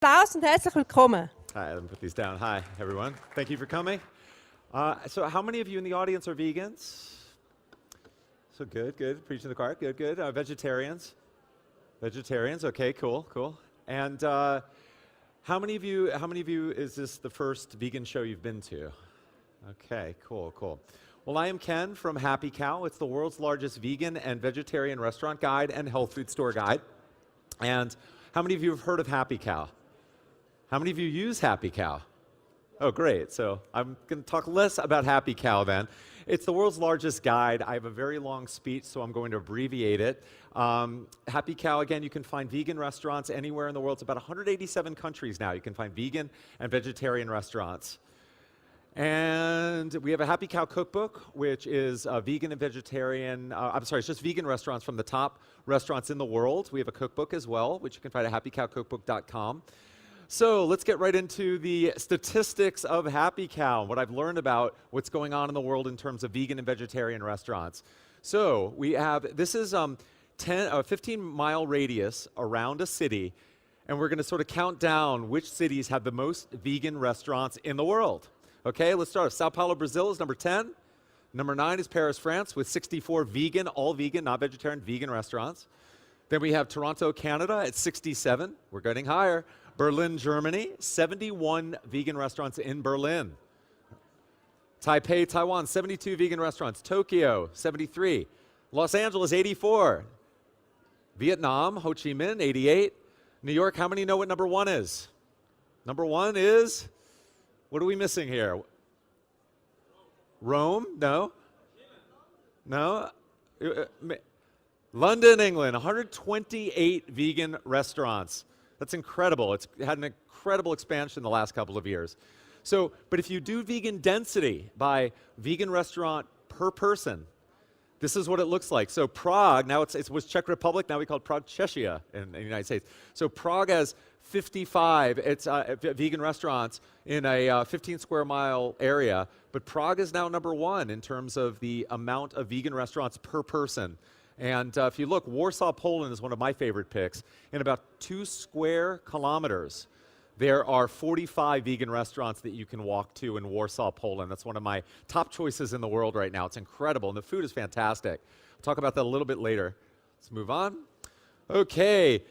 Applaus und herzlich willkommen. Hi, let me put these down. Hi, everyone. Thank you for coming. So how many of you in the audience are vegans? So good. Preaching the choir. Good. Vegetarians? Vegetarians, okay, cool. And how many of you is this the first vegan show you've been to? Okay, cool. Well, I am Ken from Happy Cow. It's the world's largest vegan and vegetarian restaurant guide and health food store guide. And how many of you have heard of Happy Cow? How many of you use Happy Cow? Oh, great. So I'm going to talk less about Happy Cow then. It's the world's largest guide. I have a very long speech, so I'm going to abbreviate it. Happy Cow, again, you can find vegan restaurants anywhere in the world. It's about 187 countries now. You can find vegan and vegetarian restaurants. And we have a Happy Cow cookbook, which is vegan and vegetarian, it's just vegan restaurants from the top restaurants in the world. We have a cookbook as well, which you can find at happycowcookbook.com. So let's get right into the statistics of Happy Cow, what I've learned about what's going on in the world in terms of vegan and vegetarian restaurants. So we have, this is a 15-mile radius around a city, and we're going to sort of count down which cities have the most vegan restaurants in the world. Okay, let's start. Sao Paulo, Brazil is number 10. Number 9 is Paris, France, with 64 vegan, all vegan, not vegetarian, vegan restaurants. Then we have Toronto, Canada at 67. We're getting higher. Berlin, Germany, 71 vegan restaurants in Berlin. Taipei, Taiwan, 72 vegan restaurants. Tokyo, 73. Los Angeles, 84. Vietnam, Ho Chi Minh, 88. New York, how many know what number 1 is? Number 1 is, what are we missing here? Rome? No. London, England, 128 vegan restaurants. That's incredible. It's had an incredible expansion in the last couple of years. So, but if you do vegan density by vegan restaurant per person, this is what it looks like. So Prague, now it was Czech Republic, now we call it Prague, Czechia in the United States. So Prague has 55 vegan restaurants in a 15 square mile area, but Prague is now number 1 in terms of the amount of vegan restaurants per person. And if you look, Warsaw, Poland is one of my favorite picks. In about 2 square kilometers, there are 45 vegan restaurants that you can walk to in Warsaw, Poland. That's one of my top choices in the world right now. It's incredible, and the food is fantastic. I'll talk about that a little bit later. Let's move on. Okay.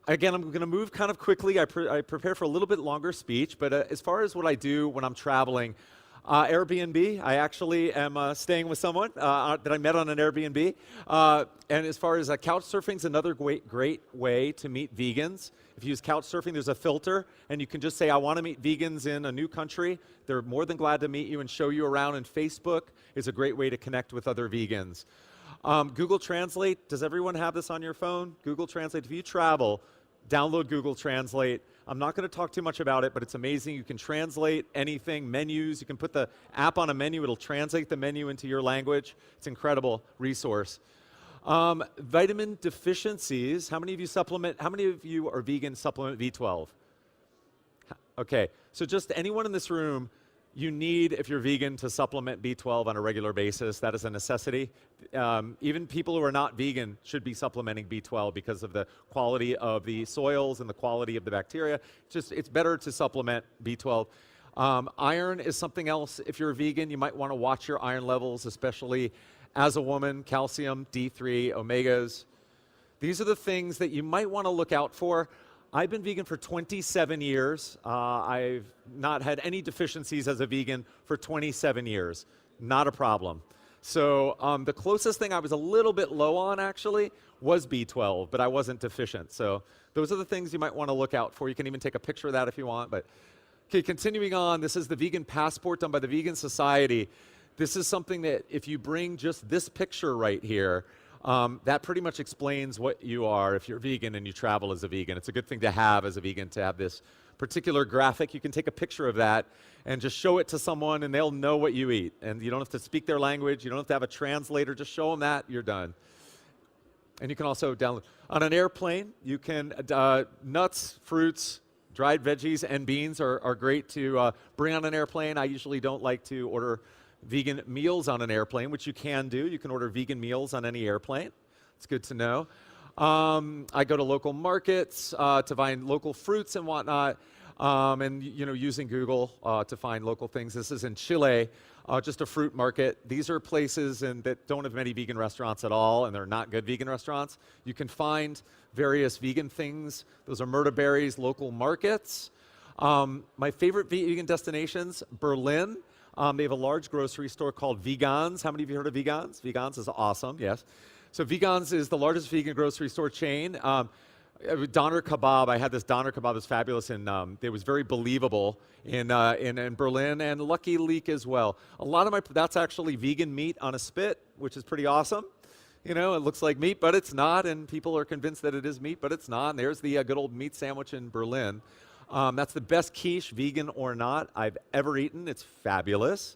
Again, I'm going to move kind of quickly. I prepare for a little bit longer speech, but as far as what I do when I'm traveling, Airbnb, I actually am staying with someone that I met on an Airbnb. And as far as couch surfing is another great way to meet vegans. If you use couch surfing, there's a filter, and you can just say, I want to meet vegans in a new country. They're more than glad to meet you and show you around. And Facebook is a great way to connect with other vegans. Google Translate, does everyone have this on your phone? Google Translate, if you travel, download Google Translate. I'm not going to talk too much about it, but it's amazing. You can translate anything, menus. You can put the app on a menu. It'll translate the menu into your language. It's an incredible resource. Vitamin deficiencies. How many of you are vegan supplement B12? Okay, so just anyone in this room, you need, if you're vegan, to supplement B12 on a regular basis. That is a necessity. Even people who are not vegan should be supplementing B12 because of the quality of the soils and the quality of the bacteria. It's better to supplement B12. Iron is something else. If you're a vegan, you might want to watch your iron levels, especially as a woman. Calcium, D3, omegas. These are the things that you might want to look out for. I've been vegan for 27 years. I've not had any deficiencies as a vegan for 27 years. Not a problem. So the closest thing I was a little bit low on, actually, was B12, but I wasn't deficient. So those are the things you might want to look out for. You can even take a picture of that if you want. But okay, continuing on, this is the Vegan Passport done by the Vegan Society. This is something that if you bring just this picture right here, that pretty much explains what you are if you're vegan and you travel as a vegan. It's a good thing to have as a vegan, to have this particular graphic. You can take a picture of that and just show it to someone, and they'll know what you eat. And you don't have to speak their language. You don't have to have a translator. Just show them that. You're done. And you can also download. On an airplane, you can, nuts, fruits, dried veggies, and beans are great to bring on an airplane. I usually don't like to order vegan meals on an airplane, which you can do. You can order vegan meals on any airplane. It's good to know. I go to local markets to find local fruits and whatnot, and using Google to find local things. This is in Chile, just a fruit market. These are places that don't have many vegan restaurants at all, and they're not good vegan restaurants. You can find various vegan things. Those are murta berries, local markets. My favorite vegan destinations, Berlin. They have a large grocery store called Vegans. How many of you heard of Vegans? Vegans is awesome, yes. So Vegans is the largest vegan grocery store chain. Doner kebab, I had this doner kebab, it was fabulous, and it was very believable in Berlin, and Lucky Leak as well. That's actually vegan meat on a spit, which is pretty awesome. It looks like meat, but it's not, and people are convinced that it is meat, but it's not. And there's the good old meat sandwich in Berlin. That's the best quiche, vegan or not, I've ever eaten. It's fabulous.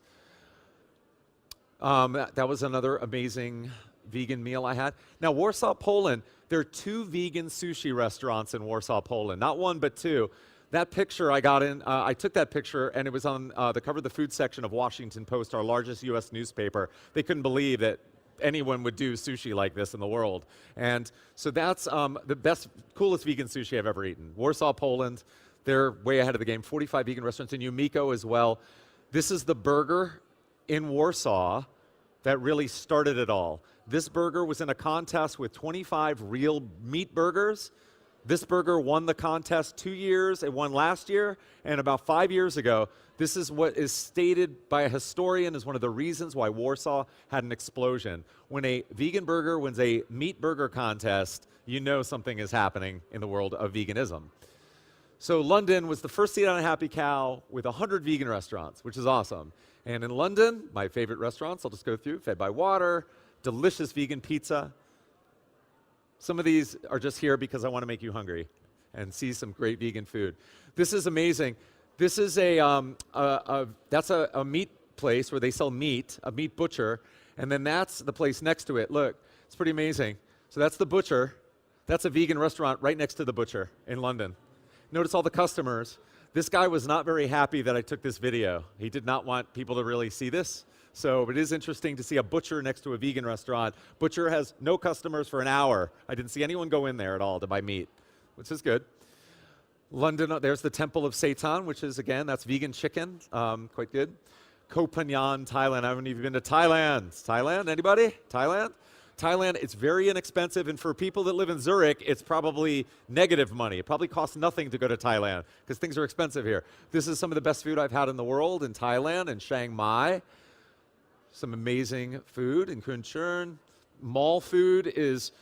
That was another amazing vegan meal I had. Now, Warsaw, Poland, there are 2 vegan sushi restaurants in Warsaw, Poland. Not 1, but 2. That picture I got in, I took that picture, and it was on the cover of the food section of Washington Post, our largest U.S. newspaper. They couldn't believe that anyone would do sushi like this in the world. And so that's the best, coolest vegan sushi I've ever eaten. Warsaw, Poland, they're way ahead of the game. 45 vegan restaurants in Yumiko as well. This is the burger in Warsaw that really started it all. This burger was in a contest with 25 real meat burgers. This burger won the contest 2 years. It won last year, and about 5 years ago, this is what is stated by a historian as one of the reasons why Warsaw had an explosion. When a vegan burger wins a meat burger contest, you know something is happening in the world of veganism. So London was the first seat on a Happy Cow with 100 vegan restaurants, which is awesome. And in London, my favorite restaurants, I'll just go through, Fed by Water, delicious vegan pizza. Some of these are just here because I want to make you hungry and see some great vegan food. This is amazing. This is that's a meat place where they sell meat, a meat butcher, and then that's the place next to it. Look, it's pretty amazing. So that's the butcher. That's a vegan restaurant right next to the butcher in London. Notice all the customers. This guy was not very happy that I took this video. He did not want people to really see this. So it is interesting to see a butcher next to a vegan restaurant. Butcher has no customers for an hour. I didn't see anyone go in there at all to buy meat, which is good. London, there's the Temple of Satan, which is, again, that's vegan chicken, quite good. Koh Phangan, Thailand. I haven't even been to Thailand. Thailand, anybody? Thailand? Thailand, it's very inexpensive, and for people that live in Zurich, it's probably negative money. It probably costs nothing to go to Thailand, because things are expensive here. This is some of the best food I've had in the world in Thailand and Chiang Mai. Some amazing food in Kunchurn. Mall food is,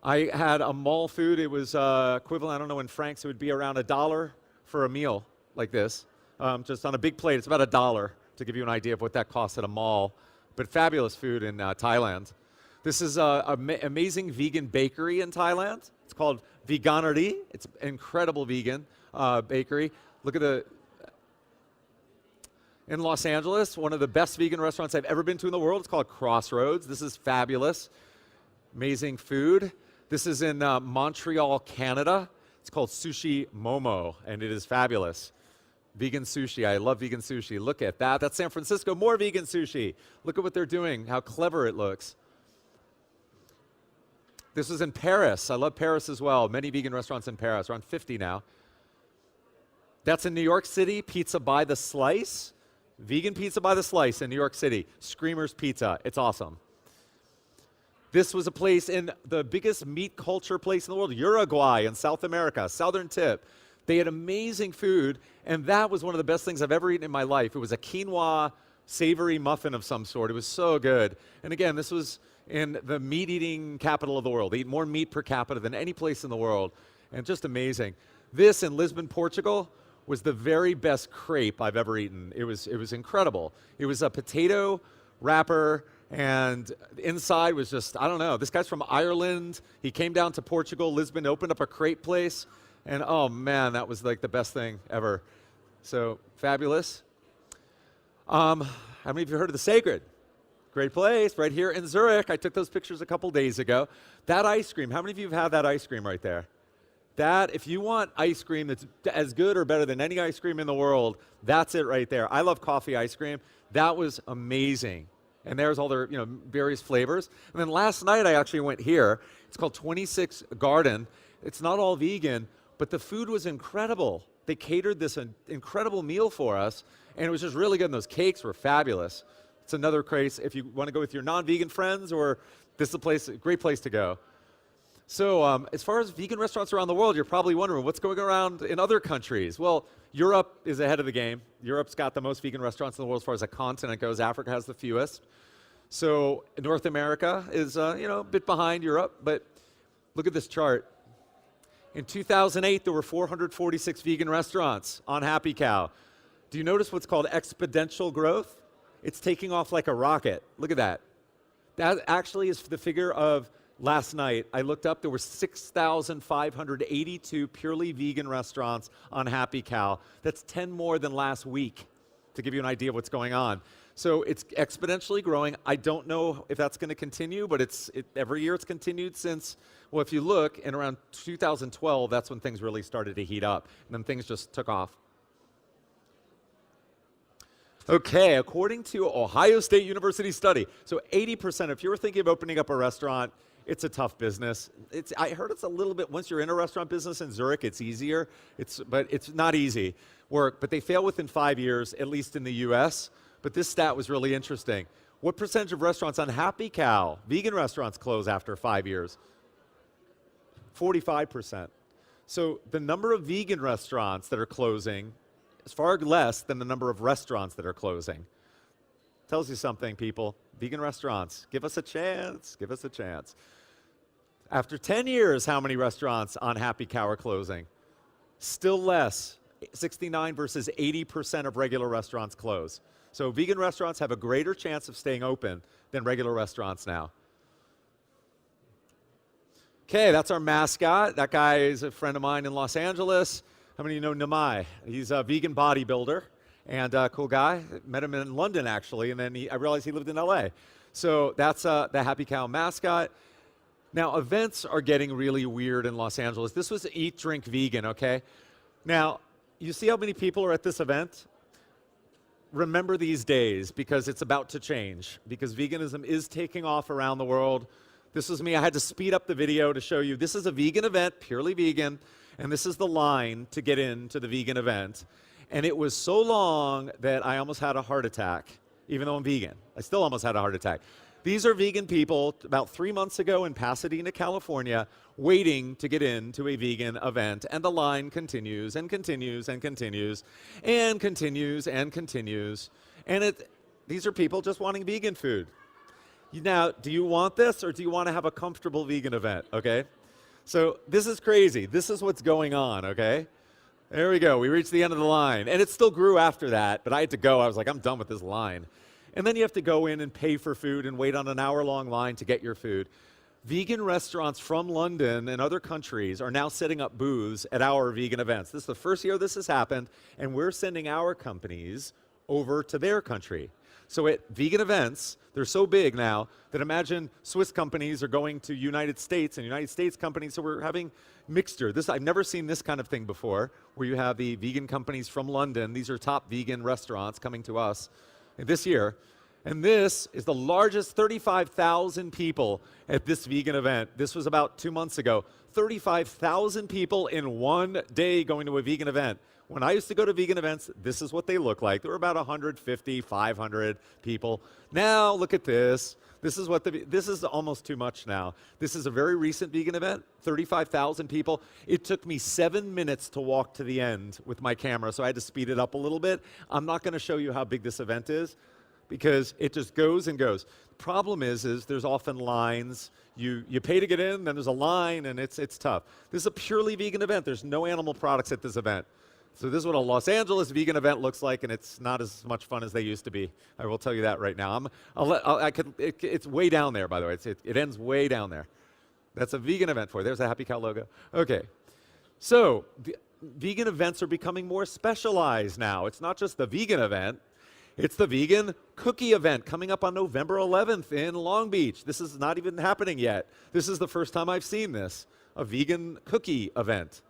I had a mall food, it was equivalent, I don't know in francs, it would be around $1 for a meal like this. Just on a big plate, it's about $1 to give you an idea of what that costs at a mall. But fabulous food in Thailand. This is an amazing vegan bakery in Thailand. It's called Veganery. It's an incredible vegan bakery. Look at in Los Angeles, one of the best vegan restaurants I've ever been to in the world. It's called Crossroads. This is fabulous. Amazing food. This is in Montreal, Canada. It's called Sushi Momo, and it is fabulous. Vegan sushi. I love vegan sushi. Look at that. That's San Francisco. More vegan sushi. Look at what they're doing, how clever it looks. This is in Paris. I love Paris as well. Many vegan restaurants in Paris, around 50 now. That's in New York City, Pizza by the Slice. Vegan pizza by the slice in New York City. Screamer's Pizza. It's awesome. This was a place in the biggest meat culture place in the world, Uruguay in South America, southern tip. They had amazing food, and that was one of the best things I've ever eaten in my life. It was a quinoa savory muffin of some sort. It was so good. And again, this was in the meat-eating capital of the world. They eat more meat per capita than any place in the world, and just amazing. This in Lisbon, Portugal, was the very best crepe I've ever eaten. It was incredible. It was a potato wrapper, and inside was just, I don't know, this guy's from Ireland. He came down to Portugal, Lisbon, opened up a crepe place, and oh man, that was like the best thing ever. So fabulous. How many of you heard of The Sacred? Great place, right here in Zurich. I took those pictures a couple days ago. That ice cream, how many of you have had that ice cream right there? That, if you want ice cream that's as good or better than any ice cream in the world, that's it right there. I love coffee ice cream. That was amazing. And there's all their various flavors. And then last night I actually went here. It's called 26 Garden. It's not all vegan, but the food was incredible. They catered this incredible meal for us, and it was just really good, and those cakes were fabulous. It's another place if you want to go with your non-vegan friends, or this is a great place to go. So as far as vegan restaurants around the world, you're probably wondering what's going around in other countries. Well, Europe is ahead of the game. Europe's got the most vegan restaurants in the world as far as a continent goes. Africa has the fewest. So North America is a bit behind Europe, but look at this chart. In 2008, there were 446 vegan restaurants on Happy Cow. Do you notice what's called exponential growth? It's taking off like a rocket. Look at that. That actually is the figure of last night. I looked up, there were 6,582 purely vegan restaurants on Happy Cow. That's 10 more than last week, to give you an idea of what's going on. So it's exponentially growing. I don't know if that's going to continue, but every year it's continued since, well, if you look, in around 2012, that's when things really started to heat up, and then things just took off. Okay, according to Ohio State University study, so 80%, if you were thinking of opening up a restaurant, it's a tough business. I heard it's a little bit, once you're in a restaurant business in Zurich, it's easier, but it's not easy work. But they fail within 5 years, at least in the US. But this stat was really interesting. What percentage of restaurants on Happy Cow, vegan restaurants, close after 5 years? 45%. So the number of vegan restaurants that are closing is far less than the number of restaurants that are closing. Tells you something, people. Vegan restaurants, give us a chance, give us a chance. After 10 years, how many restaurants on Happy Cow are closing? Still less, 69 versus 80% of regular restaurants close. So vegan restaurants have a greater chance of staying open than regular restaurants now. Okay, that's our mascot. That guy is a friend of mine in Los Angeles. How many of you know Namai? He's a vegan bodybuilder and a cool guy. Met him in London, actually, and then I realized he lived in LA. So that's the Happy Cow mascot. Now, events are getting really weird in Los Angeles. This was Eat, Drink, Vegan, okay? Now, you see how many people are at this event? Remember these days, because it's about to change, because veganism is taking off around the world. This was me. I had to speed up the video to show you. This is a vegan event, purely vegan, and this is the line to get into the vegan event. And it was so long that I almost had a heart attack, even though I'm vegan. I still almost had a heart attack. These are vegan people about 3 months ago in Pasadena, California, waiting to get into a vegan event, and the line continues and continues and continues and continues and continues. And these are people just wanting vegan food. Now, do you want this, or do you want to have a comfortable vegan event, okay? So this is crazy. This is what's going on, okay? There we go. We reached the end of the line. And it still grew after that, but I had to go. I was like, I'm done with this line. And then you have to go in and pay for food and wait on an hour-long line to get your food. Vegan restaurants from London and other countries are now setting up booths at our vegan events. This is the first year this has happened, and we're sending our companies over to their country. So at vegan events, they're so big now that imagine Swiss companies are going to United States and United States companies, so we're having mixture. I've never seen this kind of thing before, where you have the vegan companies from London. These are top vegan restaurants coming to us this year. And this is the largest, 35,000 people at this vegan event. This was about 2 months ago. 35,000 people in one day going to a vegan event. When I used to go to vegan events, this is what they look like. There were about 150, 500 people. Now look at this. This is almost too much now. This is a very recent vegan event, 35,000 people. It took me 7 minutes to walk to the end with my camera, so I had to speed it up a little bit. I'm not going to show you how big this event is, because it just goes and goes. The problem is there's often lines. You pay to get in, then there's a line, and it's tough. This is a purely vegan event. There's no animal products at this event. So this is what a Los Angeles vegan event looks like, and it's not as much fun as they used to be. I will tell you that right now. It's way down there, by the way. It ends way down there. That's a vegan event for you. There's a Happy Cow logo. Okay. So vegan events are becoming more specialized now. It's not just the vegan event. It's the vegan cookie event coming up on November 11th in Long Beach. This is not even happening yet. This is the first time I've seen this, a vegan cookie event.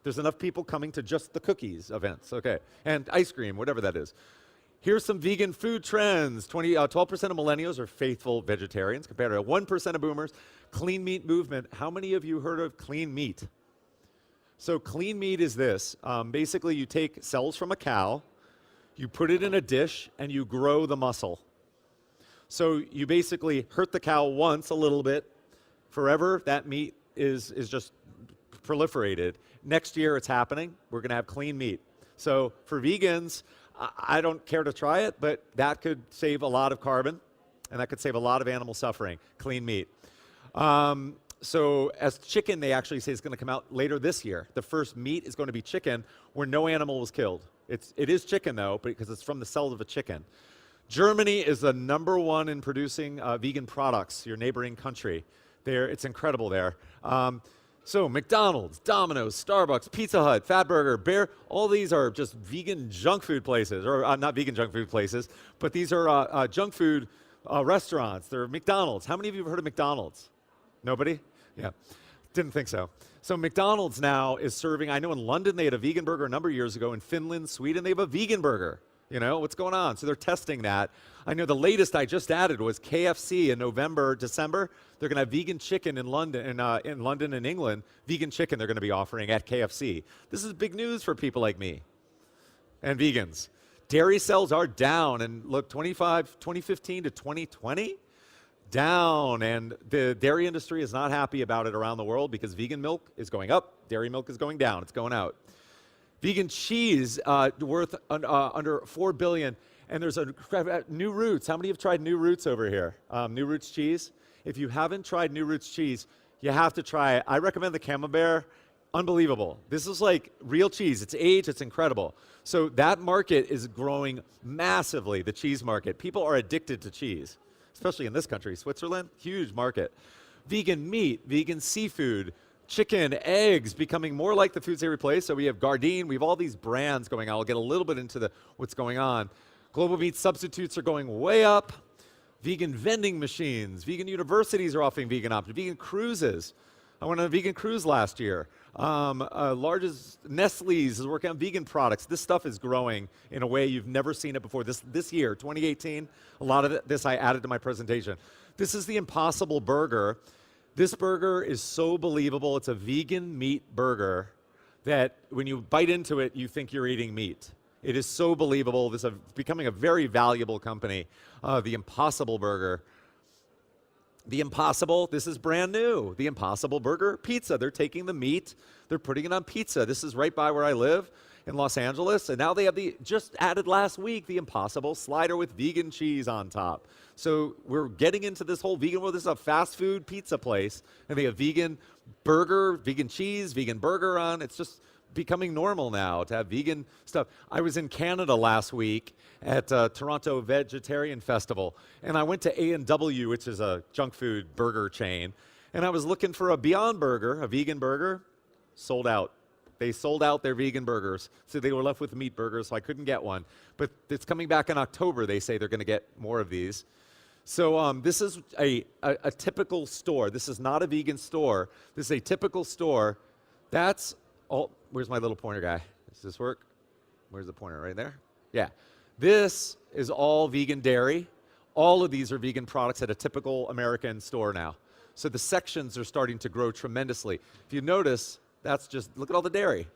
There's enough people coming to just the cookies events, okay, and ice cream, whatever that is. Here's some vegan food trends. 12% of millennials are faithful vegetarians compared to 1% of boomers. Clean meat movement. How many of you heard of clean meat? So clean meat is this. Basically, you take cells from a cow, you put it in a dish, and you grow the muscle. So you basically hurt the cow once a little bit. Forever, that meat is just proliferated. Next year, it's happening. We're going to have clean meat. So for vegans, I don't care to try it, but that could save a lot of carbon, and that could save a lot of animal suffering, clean meat. So as chicken, they actually say it's going to come out later this year. The first meat is going to be chicken where no animal was killed. It is chicken, though, because it's from the cells of a chicken. Germany is the #1 in producing vegan products, your neighboring country. It's incredible there. So McDonald's, Domino's, Starbucks, Pizza Hut, Fatburger, Bear, all these are just vegan junk food places, or not vegan junk food places, but these are junk food restaurants. They're McDonald's. How many of you have heard of McDonald's? Nobody? Yeah, didn't think so. So McDonald's now is serving, I know in London they had a vegan burger a number of years ago. In Finland, Sweden, they have a vegan burger. You know, what's going on? So they're testing that. I know the latest I just added was KFC in November, December. They're going to have vegan chicken in London, and England. Vegan chicken they're going to be offering at KFC. This is big news for people like me and vegans. Dairy sales are down, and look, 2015 to 2020, down. And the dairy industry is not happy about it around the world because vegan milk is going up, dairy milk is going down, it's going out. Vegan cheese worth under $4 billion, and there's New Roots. How many have tried New Roots over here? New Roots cheese. If you haven't tried New Roots cheese, you have to try it. I recommend the Camembert. Unbelievable. This is like real cheese. It's aged. It's incredible. So that market is growing massively. The cheese market. People are addicted to cheese, especially in this country, Switzerland. Huge market. Vegan meat, vegan seafood. Chicken, eggs, becoming more like the foods they replace. So we have Gardein, we have all these brands going on. I'll get a little bit into what's going on. Global meat substitutes are going way up. Vegan vending machines, vegan universities are offering vegan options. Vegan cruises. I went on a vegan cruise last year. Largest Nestle's is working on vegan products. This stuff is growing in a way you've never seen it before. This year, 2018, a lot of this I added to my presentation. This is the Impossible Burger. This burger is so believable. It's a vegan meat burger that when you bite into it, you think you're eating meat. It is so believable. This is becoming a very valuable company, the Impossible Burger. The Impossible, this is brand new. The Impossible Burger Pizza. They're taking the meat, they're putting it on pizza. This is right by where I live in Los Angeles, and now they have just added last week, the Impossible Slider with vegan cheese on top. So we're getting into this whole vegan world. This is a fast food pizza place, and they have vegan burger, vegan cheese, vegan burger on. It's just becoming normal now to have vegan stuff. I was in Canada last week at Toronto Vegetarian Festival, and I went to A&W, which is a junk food burger chain, and I was looking for a Beyond Burger, a vegan burger, sold out. They sold out their vegan burgers, so they were left with meat burgers, so I couldn't get one. But it's coming back in October. They say they're going to get more of these. So this is a typical store. This is not a vegan store. This is a typical store. That's all. Where's my little pointer guy? Does this work? Where's the pointer? Right there? Yeah. This is all vegan dairy. All of these are vegan products at a typical American store now. So the sections are starting to grow tremendously. If you notice, that's just, look at all the dairy.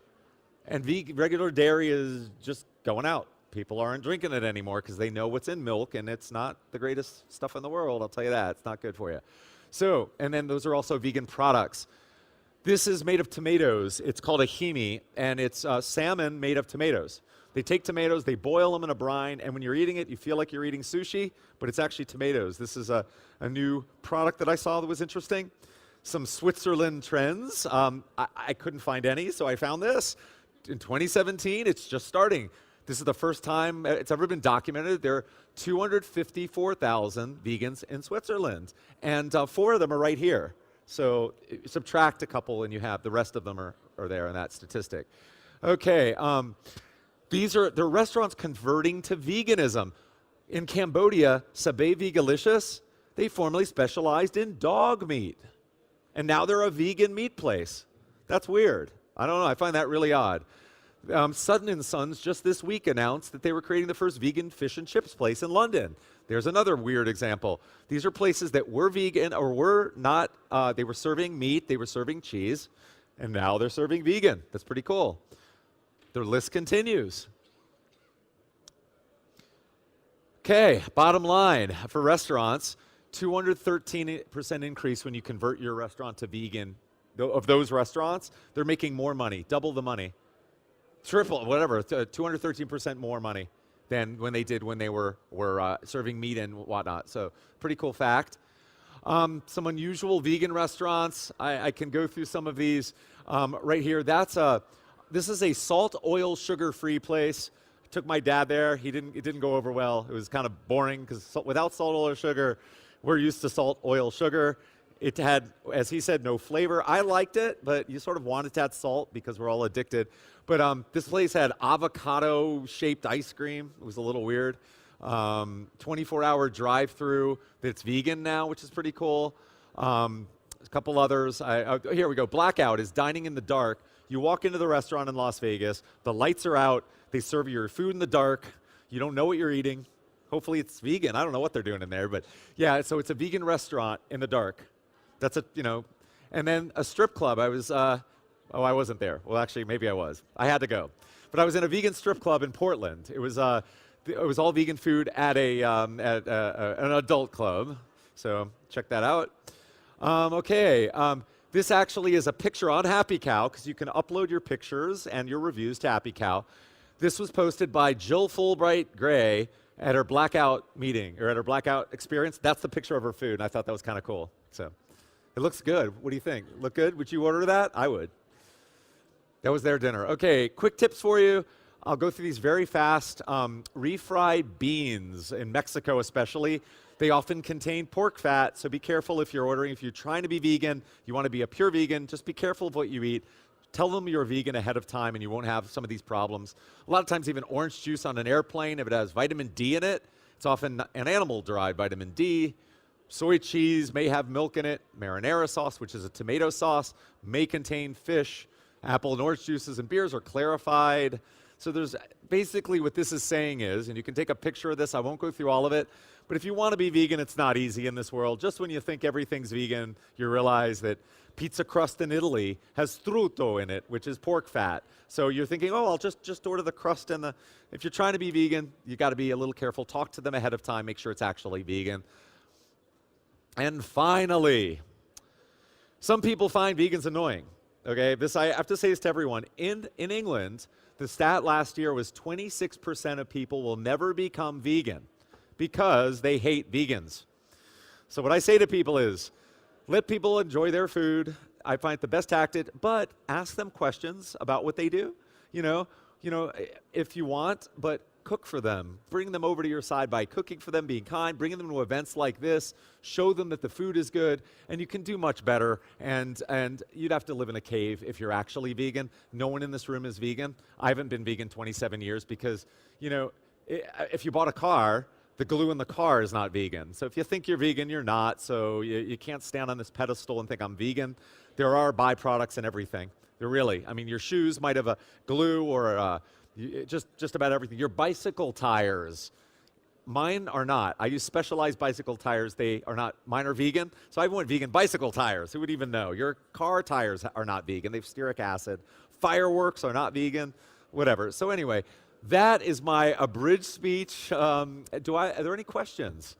And regular dairy is just going out. People aren't drinking it anymore because they know what's in milk, and it's not the greatest stuff in the world, I'll tell you that. It's not good for you. So, and then those are also vegan products. This is made of tomatoes. It's called a himi, and it's salmon made of tomatoes. They take tomatoes, they boil them in a brine, and when you're eating it, you feel like you're eating sushi, but it's actually tomatoes. This is a new product that I saw that was interesting. Some Switzerland trends. I couldn't find any, so I found this. In 2017, it's just starting. This is the first time it's ever been documented. There are 254,000 vegans in Switzerland, and 4 of them are right here. So subtract a couple, and you have the rest of them are there in that statistic. Okay, they're restaurants converting to veganism. In Cambodia, Sabe Vegalicious, they formerly specialized in dog meat, and now they're a vegan meat place. That's weird. I don't know. I find that really odd. Sutton & Sons just this week announced that they were creating the first vegan fish and chips place in London. There's another weird example. These are places that were vegan or were not, they were serving meat, they were serving cheese, and now they're serving vegan. That's pretty cool. Their list continues. Okay, bottom line for restaurants, 213% increase when you convert your restaurant to vegan. Of those restaurants, they're making more money, double the money. Triple, whatever, 213% more money than when they did when they were serving meat and whatnot. So pretty cool fact. Some unusual vegan restaurants. I can go through some of these right here. This is a salt, oil, sugar-free place. Took my dad there. It didn't go over well. It was kind of boring because without salt, oil, or sugar, we're used to salt, oil, sugar. It had, as he said, no flavor. I liked it, but you sort of wanted to add salt because we're all addicted. But this place had avocado-shaped ice cream. It was a little weird. 24-hour drive-through that's vegan now, which is pretty cool. A couple others. Here we go. Blackout is dining in the dark. You walk into the restaurant in Las Vegas. The lights are out. They serve your food in the dark. You don't know what you're eating. Hopefully it's vegan. I don't know what they're doing in there, but yeah. So it's a vegan restaurant in the dark. That's and then a strip club. I wasn't there. Well, actually, maybe I was. I had to go, but I was in a vegan strip club in Portland. It was all vegan food at an adult club. So check that out. This actually is a picture on Happy Cow because you can upload your pictures and your reviews to Happy Cow. This was posted by Jill Fulbright Gray at her blackout meeting or at her blackout experience. That's the picture of her food, and I thought that was kind of cool. So it looks good. What do you think? Look good? Would you order that? I would. That was their dinner. Okay, quick tips for you. I'll go through these very fast. Refried beans in Mexico especially, they often contain pork fat, so be careful if you're ordering. If you're trying to be vegan, you want to be a pure vegan, just be careful of what you eat. Tell them you're vegan ahead of time and you won't have some of these problems. A lot of times even orange juice on an airplane, if it has vitamin D in it, it's often an animal-derived vitamin D. Soy cheese may have milk in it. Marinara sauce, which is a tomato sauce, may contain fish. Apple and orange juices and beers are clarified. So there's basically what this is saying is, and you can take a picture of this, I won't go through all of it, but if you want to be vegan, it's not easy in this world. Just when you think everything's vegan, you realize that pizza crust in Italy has strutto in it, which is pork fat. So you're thinking, oh, I'll just order the crust and if you're trying to be vegan, you got to be a little careful. Talk to them ahead of time, make sure it's actually vegan. And finally, some people find vegans annoying. Okay, I have to say this to everyone. In England, the stat last year was 26% of people will never become vegan because they hate vegans. So what I say to people is, let people enjoy their food. I find it the best tactic, but ask them questions about what they do. You know, if you want, but cook for them. Bring them over to your side by cooking for them, being kind, bringing them to events like this, show them that the food is good, and you can do much better. And you'd have to live in a cave if you're actually vegan. No one in this room is vegan. I haven't been vegan 27 years because, if you bought a car, the glue in the car is not vegan. So if you think you're vegan, you're not. So you can't stand on this pedestal and think I'm vegan. There are byproducts in everything. There really. I mean, your shoes might have a glue or just about everything. Your bicycle tires, mine are not. I use specialized bicycle tires. They are not. Mine are vegan. So I want vegan bicycle tires. Who would even know? Your car tires are not vegan. They have stearic acid. Fireworks are not vegan. Whatever. So anyway, that is my abridged speech. Are there any questions?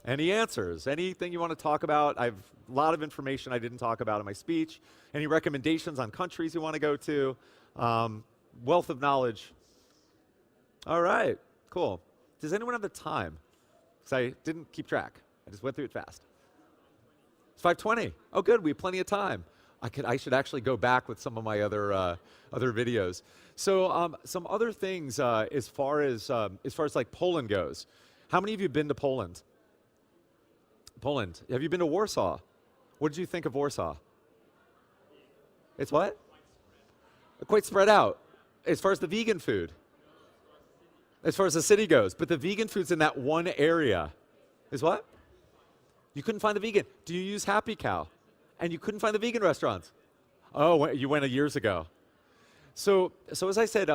Any answers? Anything you want to talk about? I have a lot of information I didn't talk about in my speech. Any recommendations on countries you want to go to? Wealth of knowledge. All right, cool. Does anyone have the time? Because I didn't keep track. I just went through it fast. It's 5:20. Oh, good. We have plenty of time. I should actually go back with some of my other videos. So some other things as far as like Poland goes. How many of you have been to Poland? Poland. Have you been to Warsaw? What did you think of Warsaw? It's what? Quite spread out. As far as the vegan food. As far as the city goes. But the vegan food's in that one area. Is what? You couldn't find the vegan. Do you use Happy Cow? And you couldn't find the vegan restaurants? Oh, you went years ago. So as I said,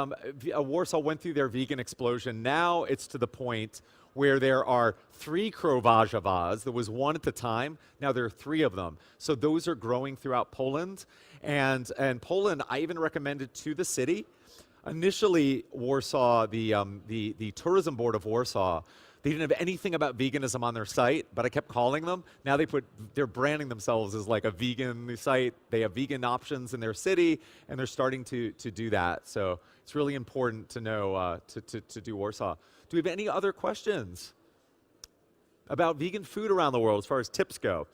Warsaw went through their vegan explosion. Now it's to the point where there are 3 Kroważawas. There was 1 at the time. Now there are 3 of them. So those are growing throughout Poland. And Poland, I even recommended to the city. Initially, Warsaw, the tourism board of Warsaw, they didn't have anything about veganism on their site, but I kept calling them. Now they're branding themselves as like a vegan site. They have vegan options in their city, and they're starting to do that. So it's really important to know to do Warsaw. Do we have any other questions about vegan food around the world as far as tips go?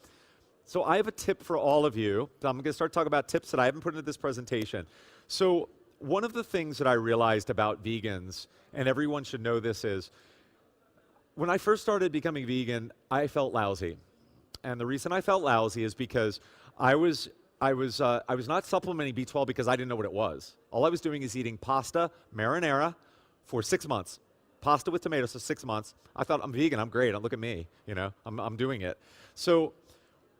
So I have a tip for all of you. So I'm going to start talking about tips that I haven't put into this presentation. So one of the things that I realized about vegans, and everyone should know this, is when I first started becoming vegan, I felt lousy. And the reason I felt lousy is because I was not supplementing B12 because I didn't know what it was. All I was doing is eating pasta marinara for 6 months. Pasta with tomatoes for 6 months. I thought, I'm vegan, I'm great, look at me, I'm doing it. So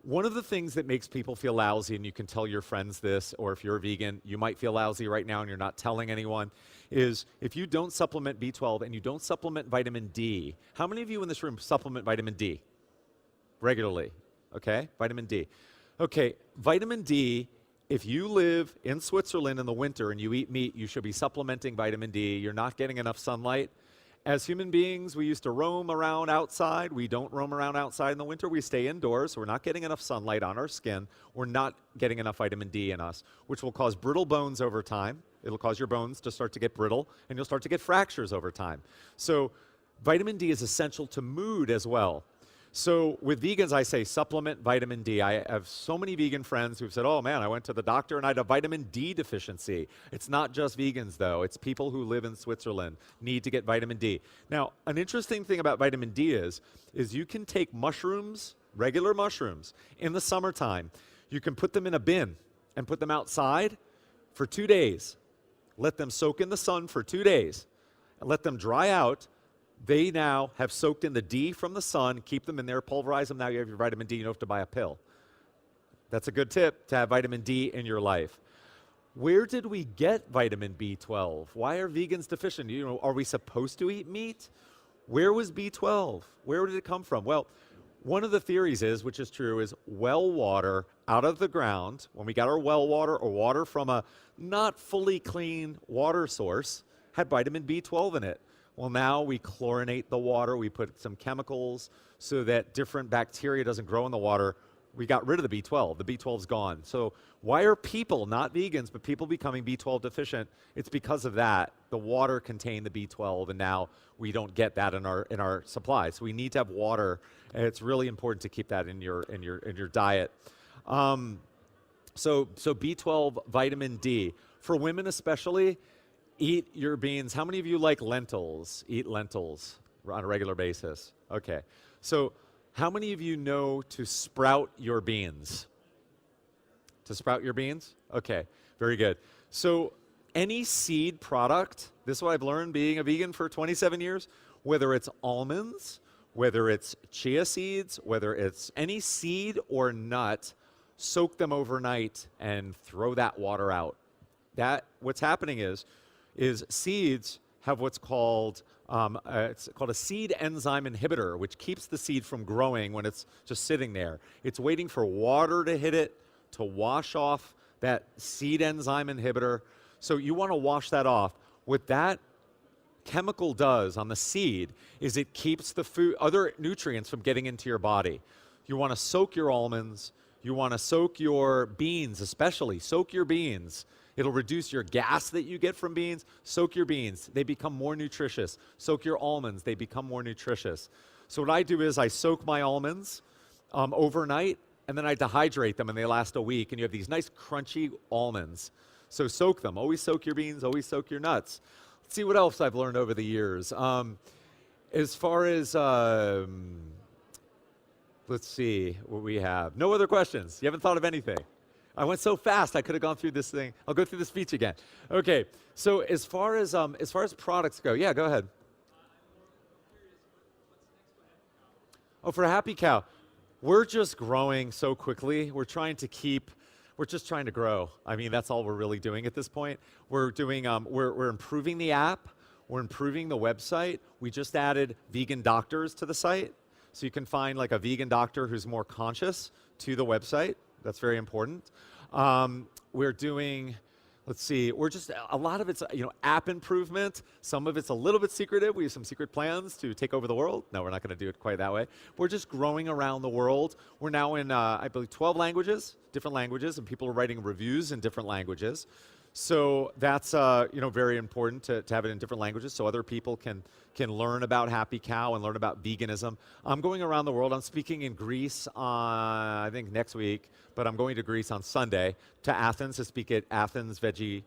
one of the things that makes people feel lousy, and you can tell your friends this, or if you're a vegan, you might feel lousy right now and you're not telling anyone, is if you don't supplement B12 and you don't supplement vitamin D. How many of you in this room supplement vitamin D regularly? Okay, vitamin D. Okay, vitamin D, if you live in Switzerland in the winter and you eat meat, you should be supplementing vitamin D. You're not getting enough sunlight. As human beings, we used to roam around outside. We don't roam around outside in the winter. We stay indoors. So we're not getting enough sunlight on our skin. We're not getting enough vitamin D in us, which will cause brittle bones over time. It'll cause your bones to start to get brittle, and you'll start to get fractures over time. So vitamin D is essential to mood as well. So with vegans, I say supplement vitamin D. I have so many vegan friends who've said, oh man, I went to the doctor and I had a vitamin D deficiency. It's not just vegans though. It's people who live in Switzerland need to get vitamin D. Now, an interesting thing about vitamin D is you can take mushrooms, regular mushrooms, in the summertime. You can put them in a bin and put them outside for 2 days. Let them soak in the sun for 2 days and let them dry out. They now have soaked in the D from the sun, keep them in there, pulverize them. Now you have your vitamin D. You don't have to buy a pill. That's a good tip, to have vitamin D in your life. Where did we get vitamin B12? Why are vegans deficient? Are we supposed to eat meat? Where was B12? Where did it come from? Well, one of the theories is, which is true, is well water out of the ground, when we got our well water or water from a not fully clean water source, had vitamin B12 in it. Well, now we chlorinate the water. We put some chemicals so that different bacteria doesn't grow in the water. We got rid of the B12. The B12's gone. So why are people, not vegans, but people becoming B12 deficient? It's because of that. The water contained the B12, and now we don't get that in our supply. So we need to have water, and it's really important to keep that in your diet. So B12, vitamin D. For women especially, eat your beans. How many of you like lentils? Eat lentils on a regular basis. Okay. So how many of you know to sprout your beans? To sprout your beans? Okay. Very good. So any seed product, this is what I've learned being a vegan for 27 years, whether it's almonds, whether it's chia seeds, whether it's any seed or nut, soak them overnight and throw that water out. What's happening is seeds have what's called, it's called a seed enzyme inhibitor, which keeps the seed from growing when it's just sitting there. It's waiting for water to hit it to wash off that seed enzyme inhibitor. So you want to wash that off. What that chemical does on the seed is it keeps the food, other nutrients from getting into your body. You want to soak your almonds. You want to soak your beans, especially. Soak your beans. It'll reduce your gas that you get from beans. Soak your beans. They become more nutritious. Soak your almonds. They become more nutritious. So what I do is I soak my almonds overnight, and then I dehydrate them, and they last a week, and you have these nice crunchy almonds. So soak them. Always soak your beans. Always soak your nuts. Let's see what else I've learned over the years. As far as, let's see what we have. No other questions? You haven't thought of anything? I went so fast, I could have gone through this thing. I'll go through the speech again. Okay, so as far as products go, yeah, go ahead. Oh, for Happy Cow, we're just growing so quickly. We're trying to keep we're just trying to grow. I mean, that's all we're really doing at this point. We're doing, we're improving the app. We're improving the website. We just added vegan doctors to the site. So you can find like a vegan doctor who's more conscious to the website. That's very important. We're doing, let's see, we're just, a lot of it's, app improvement. Some of it's a little bit secretive. We have some secret plans to take over the world. No, we're not going to do it quite that way. We're just growing around the world. We're now in, I believe, 12 languages, different languages, and people are writing reviews in different languages. So that's very important to have it in different languages so other people can learn about Happy Cow and learn about veganism. I'm going around the world. I'm speaking in Greece I think next week, but I'm going to Greece on Sunday to Athens to speak at Athens Veggie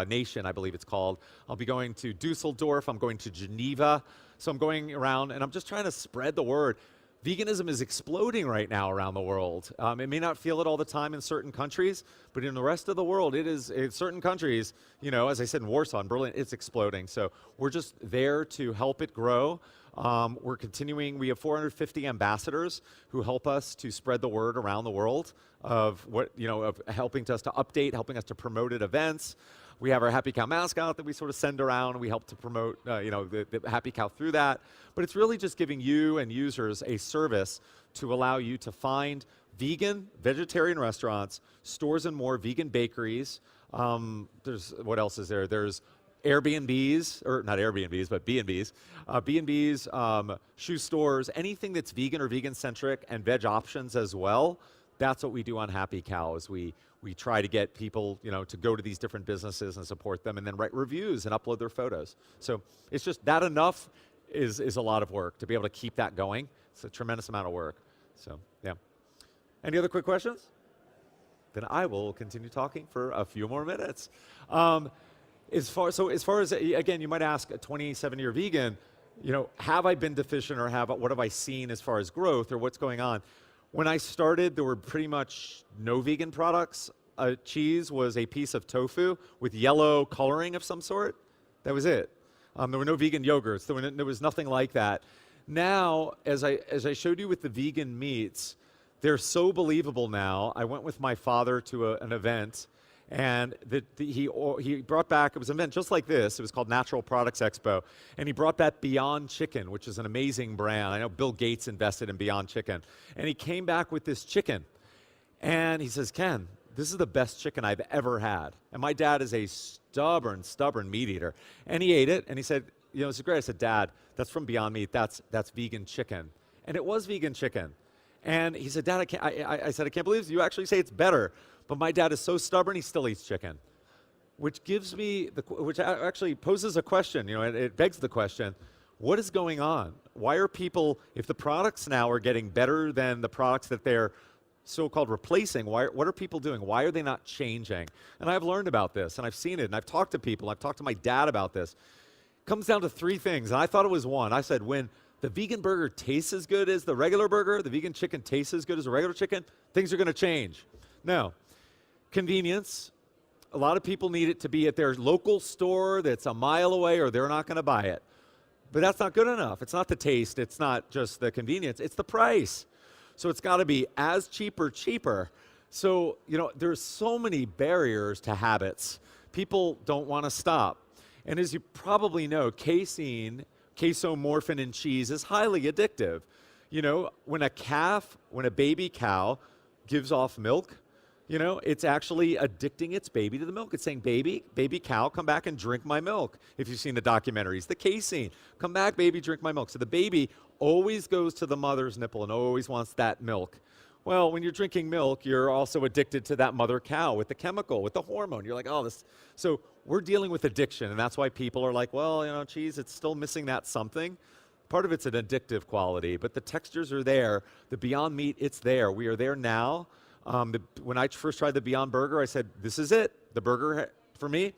Nation, I believe it's called. I'll be going to Dusseldorf. I'm going to Geneva. So I'm going around and I'm just trying to spread the word. Veganism is exploding right now around the world. It may not feel it all the time in certain countries, but in the rest of the world, it is, in certain countries, as I said, in Warsaw and Berlin, it's exploding. So we're just there to help it grow. We're continuing, we have 450 ambassadors who help us to spread the word around the world of what, of helping us to update, helping us to promote at events. We have our Happy Cow mascot that we sort of send around, and we help to promote, the Happy Cow through that. But it's really just giving you and users a service to allow you to find vegan, vegetarian restaurants, stores and more, vegan bakeries. There's, what else is there? There's Airbnbs, or not Airbnbs, but B&Bs. B&Bs, shoe stores, anything that's vegan or vegan-centric, and veg options as well. That's what we do on Happy Cow, is we try to get people, to go to these different businesses and support them and then write reviews and upload their photos. So it's just that enough is a lot of work to be able to keep that going. It's a tremendous amount of work. So, yeah. Any other quick questions? Then I will continue talking for a few more minutes. As far as, again, you might ask, a 27-year vegan, have I been deficient or what have I seen as far as growth or what's going on? When I started, there were pretty much no vegan products. Cheese was a piece of tofu with yellow coloring of some sort. That was it. There were no vegan yogurts. There was nothing like that. Now, as I showed you with the vegan meats, they're so believable now. I went with my father to an event, and he brought back, it was an event just like this. It was called Natural Products Expo, and he brought back Beyond Chicken, which is an amazing brand. I know Bill Gates invested in Beyond Chicken, and he came back with this chicken, and he says, Ken, this is the best chicken I've ever had. And my dad is a stubborn meat eater, and he ate it, and he said, this is great. I said, Dad, that's from Beyond Meat. That's vegan chicken, and it was vegan chicken. And he said, Dad, I said, I can't believe you actually say it's better. But my dad is so stubborn, he still eats chicken. Which gives me, which actually poses a question, it begs the question, what is going on? Why are people, if the products now are getting better than the products that they're so-called replacing, what are people doing? Why are they not changing? And I've learned about this, and I've seen it, and I've talked to people, I've talked to my dad about this. It comes down to three things, and I thought it was one. I said, when the vegan burger tastes as good as the regular burger, the vegan chicken tastes as good as the regular chicken, things are going to change. No. Convenience. A lot of people need it to be at their local store that's a mile away or they're not going to buy it. But that's not good enough. It's not the taste. It's not just the convenience. It's the price. So it's got to be as cheaper. So, there's so many barriers to habits. People don't want to stop. And as you probably know, casein, casomorphin in cheese is highly addictive. When a baby cow gives off milk, it's actually addicting its baby to the milk. It's saying, baby cow, come back and drink my milk. If you've seen the documentaries, the casein, come back, baby, drink my milk. So the baby always goes to the mother's nipple and always wants that milk. Well, when you're drinking milk, you're also addicted to that mother cow with the chemical, with the hormone. You're like, oh, this. So we're dealing with addiction, and that's why people are like, well, cheese, it's still missing that something. Part of it's an addictive quality, but the textures are there. The Beyond Meat, it's there. We are there now. When I first tried the Beyond Burger, I said, this is it. The burger, for me,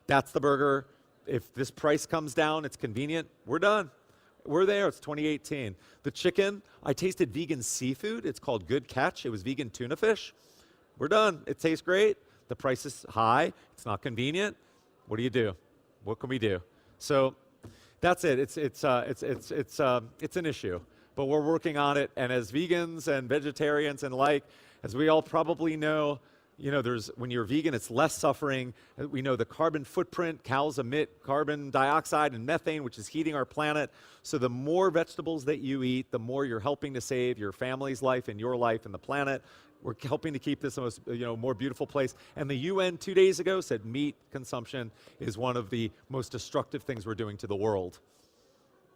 that's the burger. If this price comes down, it's convenient, we're done. We're there. It's 2018. The chicken, I tasted vegan seafood. It's called Good Catch. It was vegan tuna fish. We're done. It tastes great. The price is high. It's not convenient. What do you do? What can we do? So that's it. It's an issue, but we're working on it. And as vegans and vegetarians and as we all probably know, you know, when you're vegan, it's less suffering. We know the carbon footprint, cows emit carbon dioxide and methane, which is heating our planet. So the more vegetables that you eat, the more you're helping to save your family's life and your life and the planet. We're helping to keep this a more beautiful place. And the UN 2 days ago said meat consumption is one of the most destructive things we're doing to the world.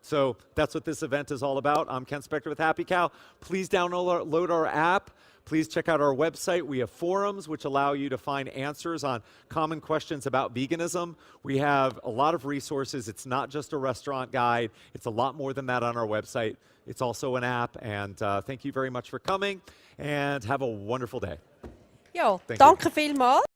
So that's what this event is all about. I'm Ken Spector with Happy Cow. Please download our app. Please check out our website. We have forums which allow you to find answers on common questions about veganism. We have a lot of resources. It's not just a restaurant guide. It's a lot more than that on our website. It's also an app. And thank you very much for coming. And have a wonderful day. Ja, Thank danke vielmals.